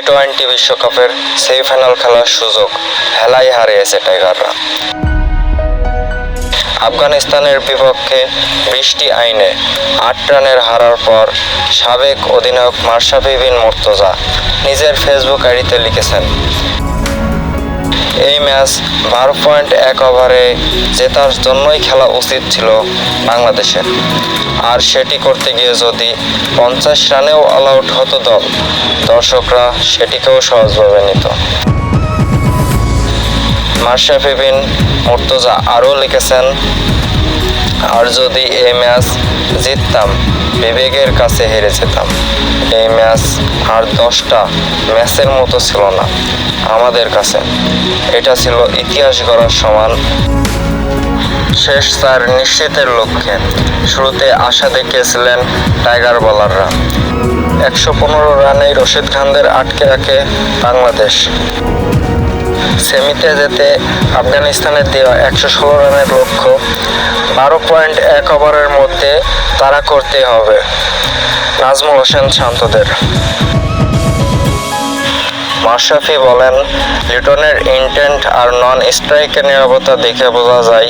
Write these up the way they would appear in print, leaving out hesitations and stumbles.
টি-20 বিশ্বকাপের সেমিফাইনাল খেলার সুযোগ হেলায় হারিয়েছে টাইগাররা। আফগানিস্তানের বিপক্ষে বৃষ্টি আইনে 8 রানের হারার পর সাবেক অধিনায়ক মাশরাফি বিন মুর্তজা নিজের ফেসবুক আইডিতে লিখেছেন, এই ম্যাচ 12.1 ওভারে জেতার জন্যই খেলা উচিত ছিল বাংলাদেশের, আর সেটি করতে গিয়ে যদি 50 রানেও অল আউট হতো দল, দর্শকরা সেটিকেও সহজভাবে নিত। মাশরাফি বিন মুর্তজা আরও লিখেছেন, আর যদি এই ম্যাচ জিততাম বিবেকের কাছে হেরে যেতাম। এই ম্যাচ আর 10টা ম্যাচের মতো ছিল না আমাদের কাছে, এটা ছিল ইতিহাস গড়ার সমান। শেষ 4 নিশ্চিতের লক্ষ্যে শুরুতে আশা দেখিয়েছিলেন টাইগার বোলাররা। 115 রানেই রশিদ খানদের আটকে রাখে বাংলাদেশ। সেমিতে যেতে আফগানিস্তানের দেওয়া 116 রানের লক্ষ্য 12.1 ওভারের মধ্যে তাড়া করতে হবে নাজমুল হোসেন শান্তদের। মাশরাফি বলেন, লিটনের ইনটেন্ট আর নন স্ট্রাইকের নিরাপত্তা দেখে বোঝা যায়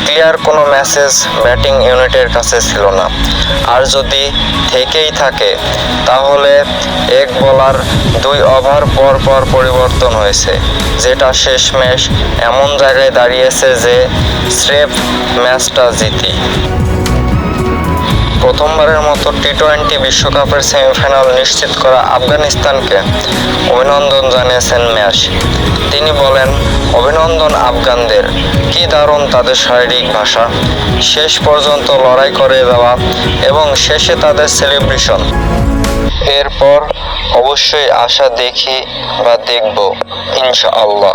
ক্লিয়ার কোনো মেসেজ ব্যাটিং ইউনিটের কাছে ছিল না। আর যদি থেকেই থাকে তাহলে এক বোলার 2 ওভার পর পর পরিবর্তন হয়েছে, যেটা শেষমেশ এমন জায়গায় দাঁড়িয়েছে যে স্রেফ ম্যাচটা জিতি। প্রথমবারের মতো টি-20 বিশ্বকাপের সেমিফাইনাল নিশ্চিত করা আফগানিস্তানকে অভিনন্দন জানিয়েছেন ম্যাচ। তিনি বলেন, অভিনন্দন আফগানদের, কি দারুণ তাদের শারীরিক ভাষা, শেষ পর্যন্ত লড়াই করে যাওয়া এবং শেষে তাদের সেলিব্রেশন। এরপর অবশ্যই আশা দেখি বা দেখব ইনশাআল্লাহ।